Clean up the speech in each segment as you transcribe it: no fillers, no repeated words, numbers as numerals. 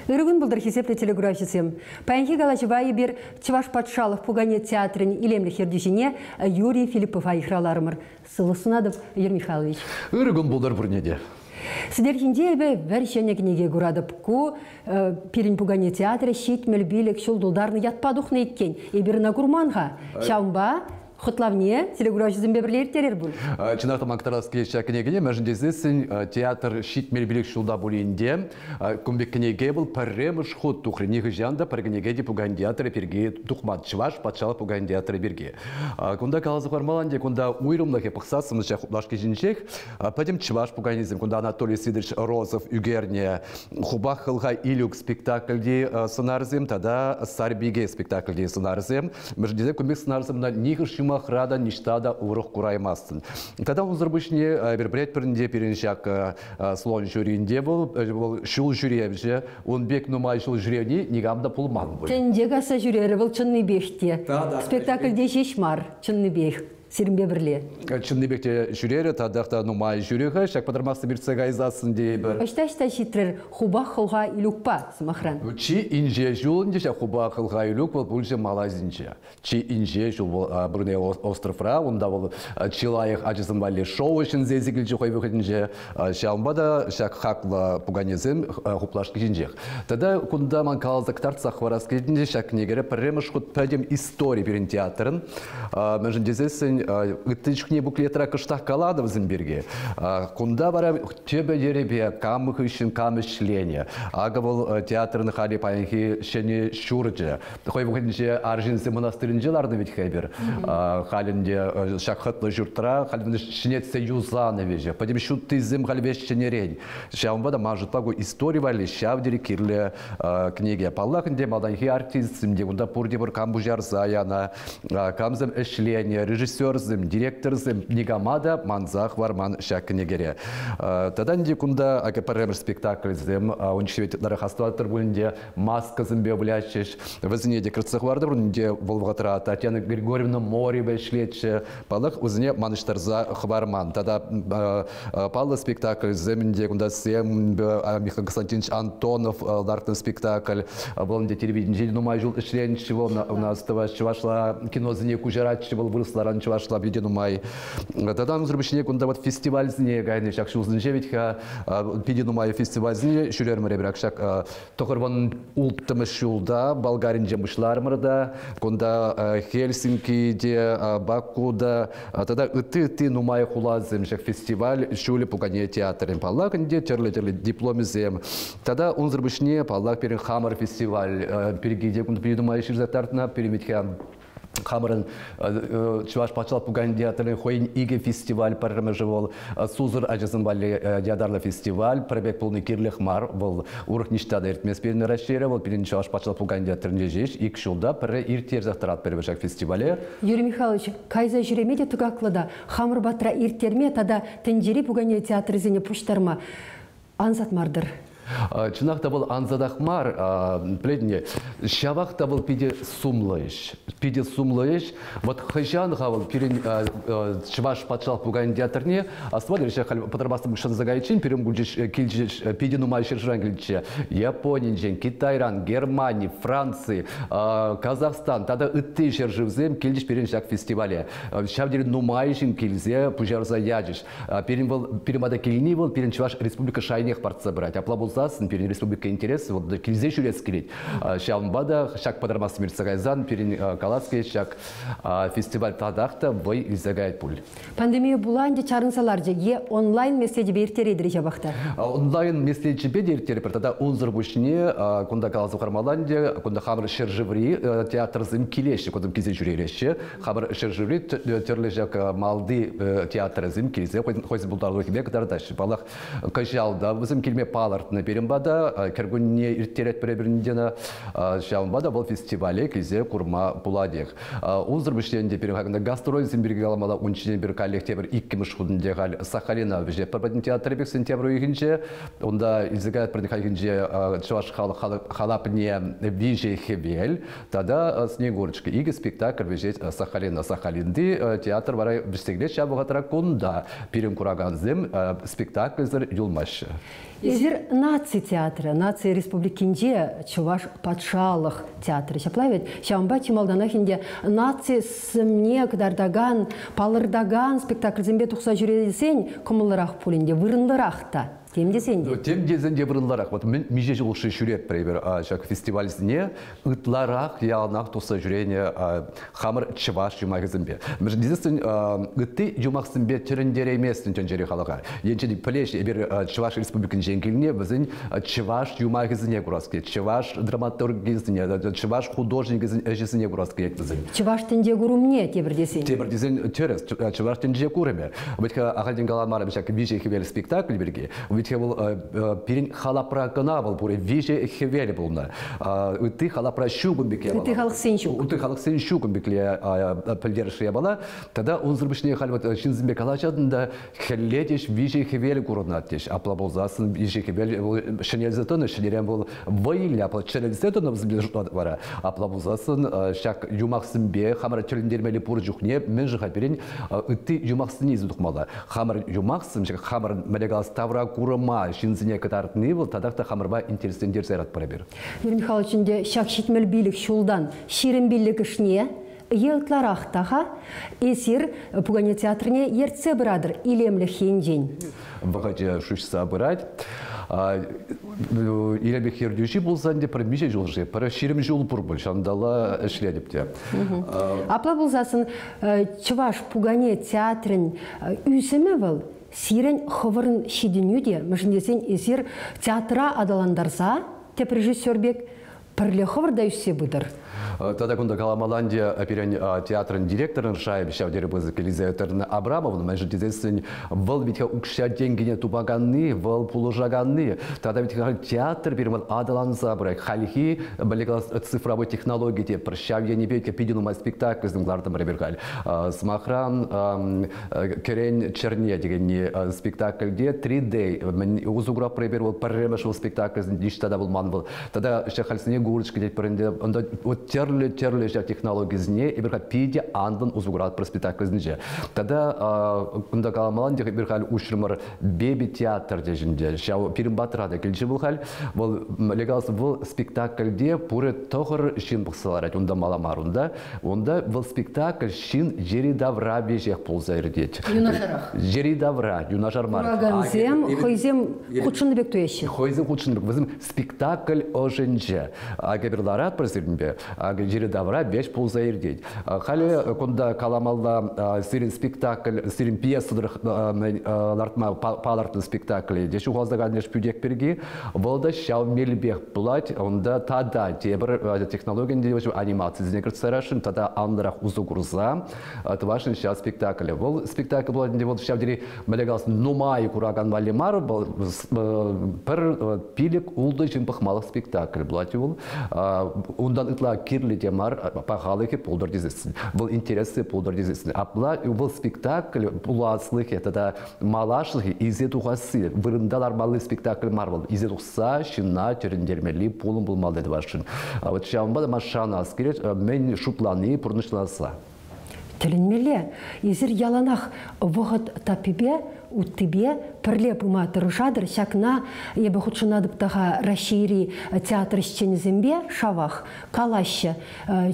Иргын булдыр хисепте телеграфисем. Паянхи галачыбайы бир Чуваш патшалық Пугане театрын илемлі хердюжине Юрий Филиппов айхраларымыр. Сылысынадып, Юрий Михайлович. Иргын булдыр бурнеде. Сидерхинде бе вәршене книге гурадып ку пирин Пугане театры щит мельбилек шулдулдарны ятпадухны еткен. Ебірна гурманға. Шаумба Хотлавне, телеграфизм бебрлер терер бұл. Чинахта мактараске книгине мәжіндезесін театр щит мельбилек шулда булинде. Кумбек книге был парремыш ход тухры ниғы жанда паргенегеде Пугане театры перге тухмат Чуваш патшалы Пугане театры берге. Кунда калазы формаланде, кунда уйрумлахе пықсасымыз жақ лашки жинчех, падем Чуваш Пуганизм, кунда Анатолий Сидорович Розов, Югерне, Хубах Хылға Илюк спектакльде сценарзем, тогда Сарбиге спектакльде сценарзем. Мәжіндезе кумбек сценарземна ниғы шима храда ништада урық кураймастын. Тогда он зарбышне бербрет перінде переншак слон жюринде был, шул жюриевже, он бек нумай шул жюревни нигамда пулман был. Тендегаса жюрері был чынны беште. Спектакльде шешмар чынны бех. Сирімбе бірле. Чынныбекте жүрері, тадақта нумай жүрегі, шак падармақты бір цегайзасын дейбір. Ашта шитрер хубақ қылға илюкпа, сымақран. Чи инже жолынде шак хубақ қылға илюк бол бұл же малазинче. Чи инже жол бол бұрне островра, онда бол чилайық ажызын бәлі шоу үшін зезігілже қой вөхетінже. Шаумбада шак хақла Пуганезім хуплашқы жинжех. Тада күнда ман қалзақ тартсақ варас кетінде шак негері пірреміш құт пәдем история берін театрын. Мәжіндезесін Үттіншіне буклетра кыштақ каладов зімберге. Кунда бара төбе деребе камық үшін камы шление. Ага бұл театрын қали паянхи шене шурджы. Қой бұғынше аржинсы монастырынжыларды ведь хайбер. Халінде шақытлы жұрттыра, халінде шенетсе юзаны веже. Падем шутты зім халбеш шенерень. Шаумбада мажыт пагу история вали шавдері кирлі книге. Паллахынде маданхи артистімде, кунда пурде бір камбужар заяна, камзым эшление, режиссер директорзым Нигамада манзах варман шакнегере. Таданди кунда акапаремер спектакльзым, он чеветлары хастуатыр бөлінде масказым беублящеш, вазіне декрыцах варды бұрынде Волгатра Татьяна Григорьевна Мореве шлетші, палық өзіне маныштарза хварман. Тада палы спектакльзымінде кунда сем Михаил Константинович Антонов лартын спектакль, болынде телевидение нумай жыл ішленші, у нас Чувашла кинозыне кужаратшы был вырысларан Чувашла бедену май. Тогда мы зарубишне кунда вот фестиваль зне гайны шак шулзынже ведь бедену май фестиваль зне шулер мребрак шак тохорван улттымы шулда Болгаринже мышлармырда кунда Хельсинки де Бакуда тогда ты нумай хулазым шак фестиваль шуле Пугане театрын паллак инде терле дипломизем. Тогда он зарубишне паллак перен Хамар фестиваль перегиде кунда бедену май ширзатартна переметхя Хамаран Чуваш патшалы Пугане театрын хойн иге фестиваль парамажывал Сузыр ажызын бали диадарлы фестиваль пробег полный кирлих мар был урых ништада эртмес перен расширя был перен Чуваш патшалы Пугане театрын жеш ик шулда пре иртер захтарат перебежак фестивале. Юрий Михайлович, кайза жүремеде тугаклада Хамар батра иртерме тада тенджери Пугане театры зене пуштарма ансат мардыр. Чынақта был анзадахмар, пледне, шавақта был пиде сумлайш. Вот хажан хавал перен Чуваш патшал Пугане театрне, асвали решил потребастым шан загайчин, перем гульчиш кильчиш пиде нумай шержан гильче. Японинжен, Китайран, Германия, Франции, Казахстан, тогда ытты шерживзем кильчиш перен шак фестивале. Шавдери нумайшин кильзе пужарза яджиш. Перемада кильни был перен Чуваш республика шайнех партса брать. Аплабулзасын перен республика интерес, вот кильзе шурец килить. Шавнбада шак потребастым мирцагайзан перен Калаский шак фестиваль тадахта вой изагает пуль. Пандемия буланде чарынсаларже е онлайн месседи бертери дирижа бахта. Онлайн месседи бертери тогда унзыр бушне кунда Калазу Хармаланде кунда Хамр Шержеври театр зим килеши кунда кизе жюрелеши Хамр Шержеври терлежак малды театр зим кизе хойз булдарлы кибек дардаш балах кажалда bizim килме палартны перембада кергунне иртерет перебирндена шаумбада был фестивале кизе курма пуладех. Унзыр бушненде перехагында гастроль зимбирге аламада унчен бир коллектив 2 мышхудынде гал Сахалина вже парбадин театр бек сентябрь игинче онда изгает продихагинче Чуваш халапне виже хевель тогда Снегурочка иге спектакль вже Сахалинды театр барай бистегле шабугатра кунда перем кураганзем спектакль зер юлмаш. Изер наци театры, наци республикинде чуваш патшалық театры. Шаплавет, шамба чималданахинде наци сымне кдардаган, палырдаган спектакль зембе тухса жүредесен, кымылырақ пулинде, вырынлырақта. Тем десенде? Тем десенде вырынлырақ. Вот меже жылшы жүрет, пребер, фестивальсіне, ытларақ, ялнақ тұса жүрені хамыр чываш юмағы зімбе. Междесін үтті юмақсынбе түріндері еместін төнжері қалаға. Енчені пілеш, ебер чываш республикін женгіліне, біздің чываш юмағы зіне құраске, чываш драматургизіне, чываш художник әжесіне құраске ектізін. Чываш тінде көрімне, тебір десен? Тебір десен түрес, чываш тінде көріме. Өткі ағалден қаламары бішак вижі хевел спектакль берге. Өткі бұл перен халапракына бұл бұры вижі хевелі болна. Өтті халапра шугын бекле бала. Өтті халық сен шугын. Өтті халық сен шугын бекле пілдерші бала. Тада он зірбішіне халват шинзінбек алачадында хеллетеш вижі хевелі көрінаттеш. Апла болзасын вижі хевелі шынелзетіні шынерен бұл вайлі апла шынелзетіні бізбе жұтады бара. Апла болзасын шак юмақсынбе хамара түріндермелі бұры жүхне мен жыға берен өтті юмақсыны езі тұқмалы. Хамар юмақсын, хамар мәлегал ставра курыма шинзіне катартыны бұл тадақта хамарба интересендер зайрат пара бер. Юрий Михайлович, шак шитмел билік шулдан ширин билік ішне елтларақтаға эсир пугане театріне ертсе бірадыр илемлі хенжен. Вағаде шушса бұрад. Илемлі хердюші болсан де пара мише жолжы, пара ширим жол бұр бұл, шандала әшледіп те. Апла болзасын чываш пугане театрын үйсімі бұл? Сирен ховырын шиденюде, мүшіндесен эсир театра адаландарса, теп режиссербек пірле ховырда үссе бұдыр. Тогда, когда Каламаландия оперен театрын директорын шайып шавдері бізі Елизаветарны Абрамовны, мәжі дезесін выл витха укша денгене тупаганны, выл пулыжаганны. Тогда ведь театр берем адаланса брай, халихи, балегал цифровой технологии, те прощавья не бейте, пидинума спектакль, с глартом ребергаль. Смахран керен черне, дегенне спектакль, где 3D, узугра пребервал, парремешвал спектакль, диш тогда был ман был. Тогда еще хальсине гурочки, дед паренде, вот терлі технологизіне ебірға пейде андын ұзуғырат бір спектаклізінде. Тада күнда қаламалан бір қал ұшырмыр беби театр дежінде. Шау перім батырады келші бұл қал. Легалсы бұл спектакльде пұры тоғыр шин бұқсаларады. Онда маламарында. Онда бұл спектакль шин жері давра бежек болза ердет. Юнашарақ. Жері давра, юнашармар. Ураганзем, хойзем құтшынды бек туеші. Хойзем құтшынды бек. Візім спектакль ожынжы. Агаберларат бірсірдімбе. Жері давра беш пулза ердейд. Халі күнда каламалда сирин спектакль, сирин пьесадыр лартма палартын спектаклі. Деші ғаздаған еш пүдек берге, волда шау мелбек бұлад, онда тада тебір технологиян дейбі анимация зінекірт сарашын, тада андырақ ұзы күрза, твашын ша спектаклі. Бұл спектакль бұладын де шау дері мәлегалсын нумай құраған валимар, бір пилік ұлды жымпықмалық спектакль бұлады ол. Ондан ытла кирлі демар пағалы ке полдар дезесін. Бұл интересы полдар дезесін. Апла бұл спектакль бұласлық етада малашылығы изет ұғасы. Вырындалар малы спектакль марвал. Изет ұқса, шына, түріндермелі, полын бұлмал деді башын. Вот шауынба да машана аскерет, мен шутланы, пұрнышласа. Тілінмелі, езір яланақ вғыт тапибе, уттыбе, пірле бұма тұрышадыр, шакна ебі құтшынадыптаға Рашири театр ішченізімбе шавақ, калашы,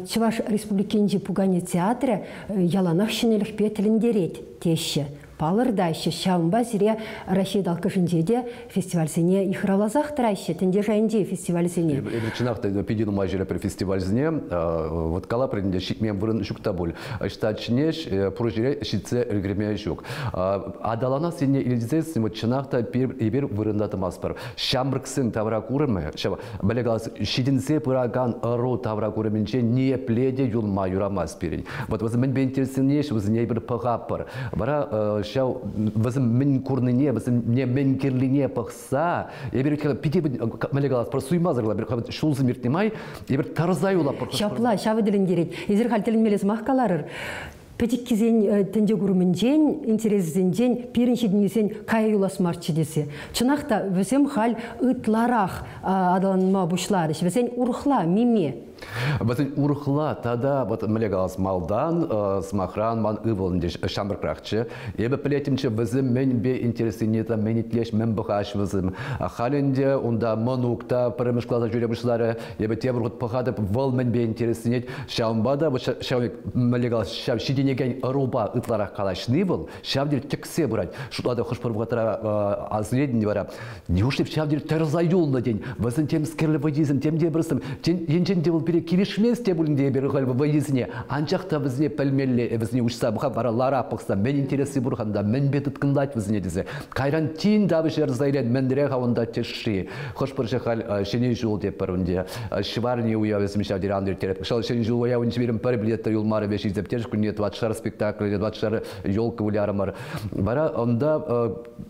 Чуваш республикенде пугане театры яланақ шынелікпе тіліндерет теші. Палырдайшы шамба сире Рашид алкышынжеде фестивальсіне ихралазақ тұрайшы, тінде жайынде фестивальсіне. Эбірчінақта педину мажире при фестивальсіне, вот калапринде шитмен вырын жүкта бұл. Штатчинеш прожире шитсе үлгірме жүк. Адалана сене илдізесін, вот чинақта ебір вырындаты маспар. Шамбырксын тавра көрімі, бәлегалас шитінсе пыраган ұру тавра көрімінше не пледе юлма юрамас перен. Вот мен бентерсінеш, не бір пығапыр. Бара шау візім мен көрніне, візім мен керліне пықса, ебір пите мәлегалас просуймазырла, бір шулзы мертемай, ебір тарзай ола пықса. Шапла, шавы ділін керек. Езір қалтелін мелес маққаларыр. Петик кезен тенде көрімінжен, интересізенжен, періншедінесен кай ұлас марчы десе. Чынақта візім хал ұтларақ адаланма бұшлары. Візен ұрықла, меме. Бәтін урхла, тада мөлегалас малдан, смахран, ман ывылынде шамбыркрахчы. Ебі пілетімчі візім мен бе интересінеті, мен итлеш, мен бұқаш візім. Халінде, онда манукта, пірімішклаза жүремішлары, ебі тебірғыт пұқадып, выл мен бе интересінет. Шамбада, мөлегалас шам шиденеген руба ытларақ қалашны был, шавдер тексе бұрад. Шутлады құшпырғатыра азредін бара. Неушеп шавдер терзаюлны ден, візін тем скерлі вадизм, тем де бірсім, енчен де бұл бере келешмес те бұлінде бері ғалбы вадизіне. Анчақта бізіне пәлмелі, бізіне ұшса бұға бара лара пықса, мен интересі бұрғанда, мен бет ұткындайт бізіне дезе. Кайран тин дабы жер зайлен, мен діре ғауында тешші. Құшпыршы қал шене жол деп бірінде. Шыварыне уя візім шавдер андыр тереп. Шал шене жол уя өнчі берім пәрі білеттер юлмары беші зеп терш күнне 20 спектакль, 20 елка улярымар. Бара онда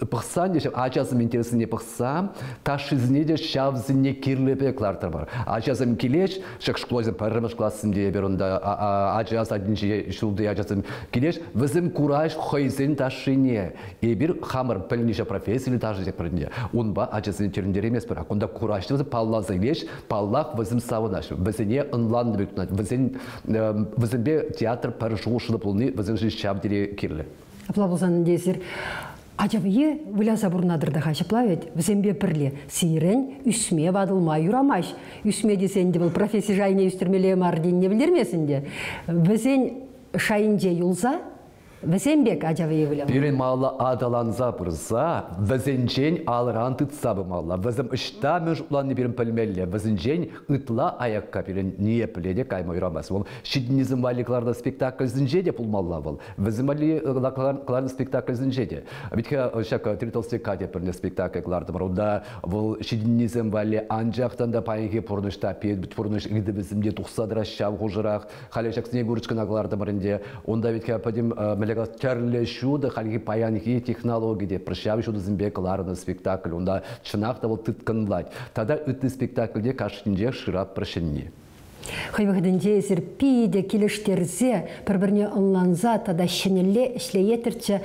пықсан дешіп, ачасым интересіне пықсам, ташызіне де шавзіне кирлепе клартыр бар. Ачасым келеш, шық шклозым пәріміш классым де бер онда ачас адыншы шулды ачасым келеш, візім кураж хойзен ташыне. И бір хамыр пілнеше профессиялы тажы деп бірінде. Он ба ачасыны теріндер емес бір. Онда куражды візім паллазы леш, паллах візім сауынаш. Візіне ынланды бектінат. Візім бе театр пәржуғышылы бұлны візім жи шабдері кирлі. Аплабылсан десір. Ачабые выляза бурнадырда хачаплавет, взембе пірле. Сирен, үсме вадылма юрамаш. Үсме десен де бұл профессия жайне үстірмеле мардин не білдермесінде. Візен шайынже юлза, Візенбек ажавы евілі. Бірін малы адаланза бұрза, візенжен алыран тұтса бұмалла. Візім үшта мен жұпланны бірін пілмелі. Візенжен ұтла аяққа бірін не піледе кайма ұрамас. Ол шидінізм валикларда спектакль зінже де пұлмалла бұл. Візім валикларда спектакль зінже де. Бітке шак Тритолстека де біріне спектакль кларды бар. Онда бұл шидінізм вали анжақтан да пайынге пұрнышта пет, бүт пұрныш үгді бізімде тұқсадыра шав ғұжырақ. Халі шак снегурычкын ағыларды барынде. Онда бітке падим терлешу да халги паянки технологии де прощавишу да зимбекларный спектакль онда чынақта бол тыткынлать. Тогда это спектакльде кашинже шират прощенне. Хайвахденде серпиде келештерзе бір-біріне онланза тада шенеле шлеетерче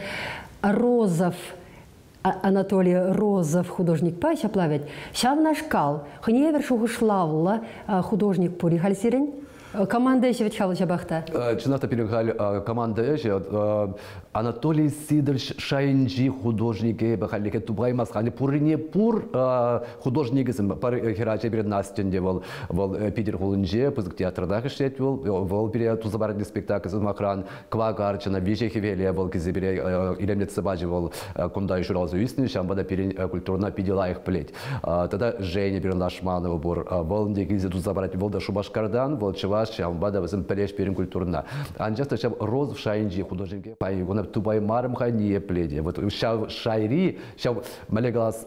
Розов Анатолий Розов художник пача плавет. Шавна шкал. Хневер шугушлавла художник пури хальсирен. Команда еще ведь хавал жабахта. Чынақта перегаль команда еще Анатолий Сидорович Шайнджи художники бахалике тубаймас хали пурине пур художникизм пар хераче перед настенде вол Питер Хулынже пызык театрда кыштет вол пере тузабарный спектакль Махран Квагарчина Вижехивелия вол кизебере илемнет сабажи вол кунда еще раз уяснили шамбада перен культурно пидела их плеть. Тогда Женя Бернашманова бур вол дегизе тузабарать вол да Шубашкардан вол чева шамбада вазым пелеш перен культурна. Анжаста шаб Роз Шайнджи художники паигона тубай марм хани пледе. Вот шайри шаб малегалас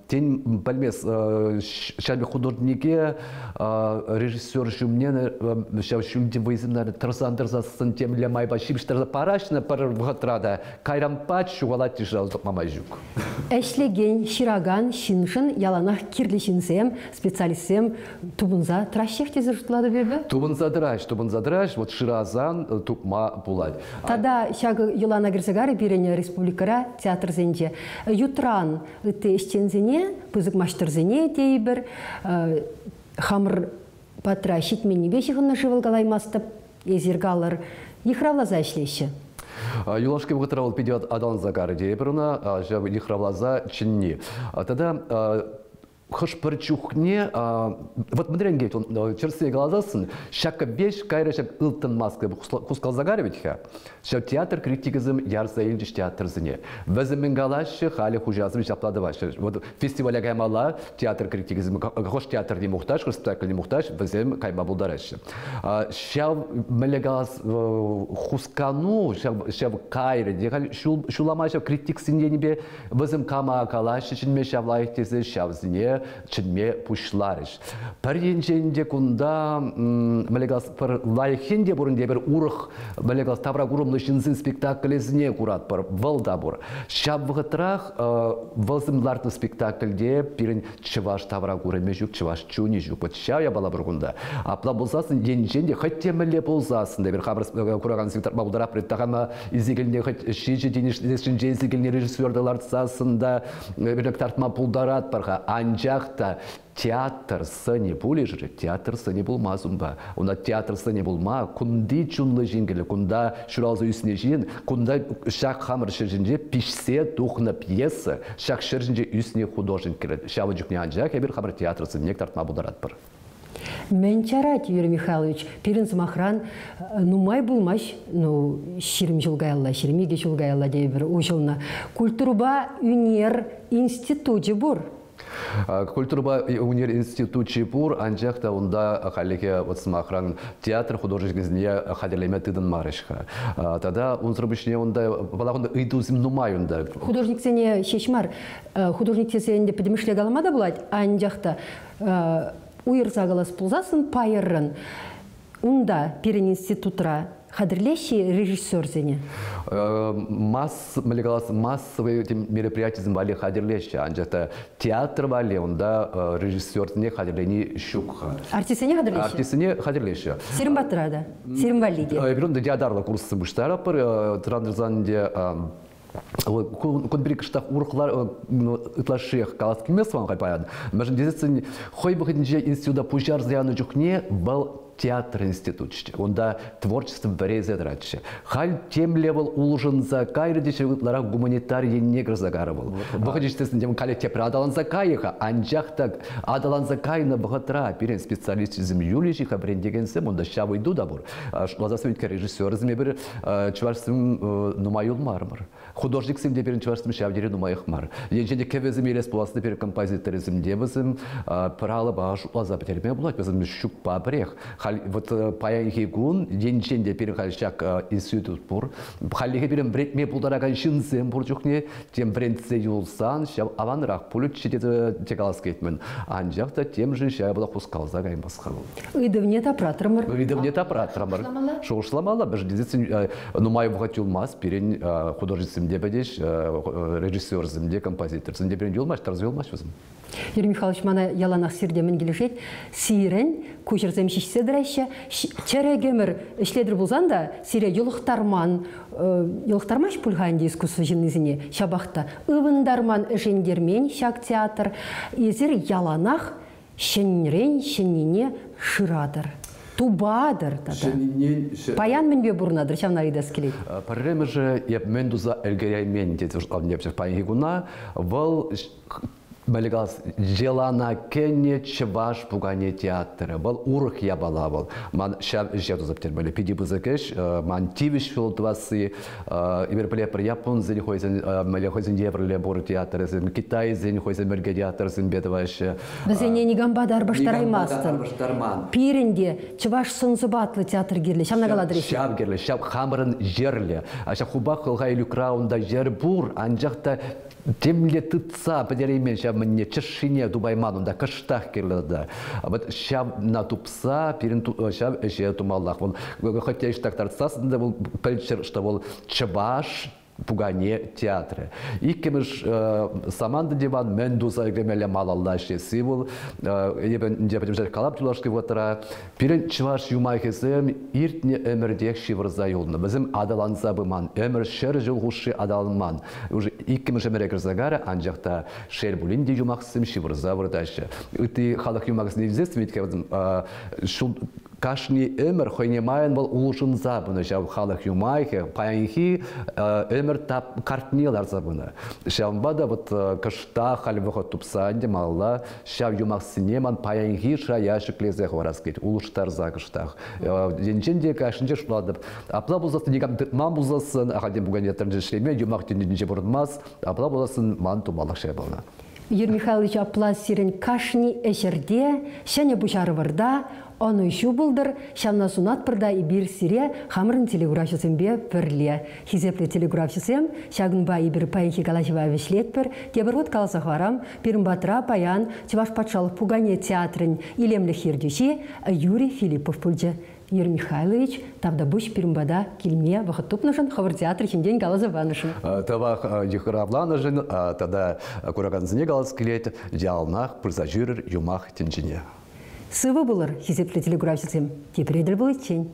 тень пальмес шаб художники режиссер шумне шаб шумти вызымнар трасандерзасын тем для май башиб штарда парашна пар вгатрада кайрам пач шугалати жал мамайжук. Эшлеген шираган шиншин яланах кирлишинсем специалистсем тубунза тращехте зажутлады бебе. Тубунза драж, вот ширазан тупма пулать. Тогда шаг Юлана Герцегари переня республикара театр зенде. Ютран ты эштензене, пызык маштырзене тейбер, хамр патращит мені бешихын нашивал галаймастып, езергалар, ихравлаза эшлейші. Юлашки выготовил пидет адан загар дейберна, жаб ихравлаза чинни. Тогда хош перчухне, вот мудренге, он черсые глазасын, шака беш кайра шак илтын маска кускал загаровичха, шак театр критикизм ярса илдиш театр зіне. Веземен галашы хали хужазым шапладывашы. Вот фестиваля каймала театр критикизм, хош театр не мухтаж, хош спектакль не мухтаж, везем кайма булдарашы. Шав мелегалас хускану, шав кайры, дегал шулама шав критик синье небе, везем кама калашы, чинме шавлайх тезе шав зіне, чынме пушларыш. Паренченде кунда малегас пар лайхенде бурунде бер урых малегас тавра гурумлы шинзин спектаклезне курат пар валда бур. Шаб вгытрах валзымларты спектакльде пирен чываш тавра гурыме жук чываш чуни жук. Вот шав я бала бургунда. Апла болсасын денченде хотя меле болсасын да бер хабар кураган спектакль баудара предтагама изигелне хоть шижи дениш изигелне режиссердалар сасында бер тартма пулдарат парха анжа анчахта театр сыне булежир, театр сыне булмазумба. Уна театр сыне булма, кунди чунлы жингеле, кунда шуралзы үсіне жин, кунда шак хамыр шыржинже пишсе тухна пьеса, шак шыржинже үсіне художник келеді. Шавы жүкне анжак, ебір хамыр театр сыне тартма бұлдарат бір. Мен чарать, Юрий Михайлович, пиренс махран, май булмаш, ширим жылгайла, ширимиге жылгайла дейбір, ужылна. Культурба унер институте бур. Культурба унер институте бур, анжақта онда халеге отсмахран театр художественный хадерлеме тыдын марышха. Тогда он зробишне онда балагонда ыйдузим нумай онда. Художник сене шешмар, художник сене педемишле галамада булать, анжақта уйырзагалас пулзасын пайырын. Унда пирен институтра хадрлещи режиссер зене? Массовые мероприятия звали хадрлещи. Анжата театр вали, унда режиссер зене хадрлени щукха. Артисене хадрлещи? Артисене хадрлещи. Сирим батрада, сирим валиде. Бирунда диадарла курсы буштара пар, трандерзанде Кодбрикштах урхлар итлашех каласки месван хайпаяд. Мәжен дезесен хой бухидинже института пужар зяну жухне был театр институтче. Онда творчество березе драче. Халь тем левел улужен за кайрдише лара гуманитарий негр загарывал. Бухидиштесен дем кале тепра адалан закайха, анжахта адалан закайна бухатра пирен специалистизм юлиши хабрендегенсем онда шавы иду дабур. Лазасовитка режиссер змебер чварсым нумаюл мармар. Художник симде перен чварсым шавдери нумаях мар. Енженде кевезим елес пласны перен композиторизм дебезим прала баш лаза петерме булать безим щук пабрех. Вот паянхи гун енженде перен халшак институт бур. Халлихе перен бретме булдараган шинсем бурчукне тем брендсе юлсан шав аванрах пулют чите текаласкетмен. Анжакта тем же шая була хускалза гайм басхал. Ыдывне тапратрамар. Ыдывне тапратрамар. Шоушламала беш дезесин нумай бухатюлмас перен художник дебедеш режиссер земде композитор земде перен юлмаш тарзюлмаш возм. Юрий Михайлович мана яланах сирде мен келешет сирен кучерзем шишсе драйша черегемер ишледир булзанда сире юлухтарман юлухтармаш пульганди искусство жиннизине шабахта ывындарман жендермен шак театр изер яланах шенрен шеннине ширадыр. Тубадыр тада. Паян менбе бурнадыр, шавна идас келейд. Парреме же еп мендуза элгеряймен деді авнепчев паян гуна, вал Малигалс желана кенне чваш пугане театра. Был урх я балавал. Ман шав жету заптермали. Пиди бузакеш. Ман тивиш филдвасы. Иверпле про Япон зен хойзен малихойзен еврле бор театр. Зен Китай зен хойзен мерге театр зен бедваше. Безене нигамбадар баштараймастан. Пиренде чваш сынзубатлы театр гирле. Шам нагаладреш. Шав гирле. Шав хамрын жерле. Аша хубак хылгай люкраунда жербур. Анжахта темле тыца подереймен шав мне чешине дубайману да каштах керлада. Вот шав на тупса перен шав еще тумаллах. Вон хотя и так торцас да был пельчер что был чабаш пугане театры. И кемеш саманда диван мендуза гремеля малалла шеси был. Ебен дебетем жер калап тулашки вотра. Перен чваш юмайхесем иртне эмердек шиврза юлна. Безем адаланса быман. Эмер шер жыл хуши адалман. Уже и кемеш эмерекер загара анжакта шер булин ди юмахсем шиврза врдаще. Ты халах юмахс не известный ведь шул Кашни эмер хойнемайын был улушын забыны, шав халах юмайхе, паянхи эмер тап картнелар забыны. Шавбада вот кашта хальвыхо тупсанде малла, шав юмах синеман паянхи шаяшык лезех вараскет, улуштар за каштах. Денченде кашынче шуладып. Апла бузасын негам тытман бузасын, ахаден буганеттернже шлеме, юмах тенненже бурдмаз, апла бузасын ман тумалах шайбална. Юрий Михайлович апла сирен кашни эшерде, шәне бушары варда, оны шу булдыр, шамна сунат пырда ибир сире, хамырын телеграфисем бе пірле. Хизепле телеграфисем, шагын ба ибір паихи калашыва вешлет пір, кебіргот каласақ варам, пирім батра паян, чеваш патшалық пугане театрын илемлі хирдюши Юрий Филиппов пульджа. Юрий Михайлович, тавда буш пирмбада килме вахатупнышын хавар театр хинден галазаванышын. Тавах ехаравланышын, тада кураганзыне галаз келет, диалнах пырзажирыр юмах тенчине. Сывы булыр, хизепле телеграфисем, тепредер был ичень.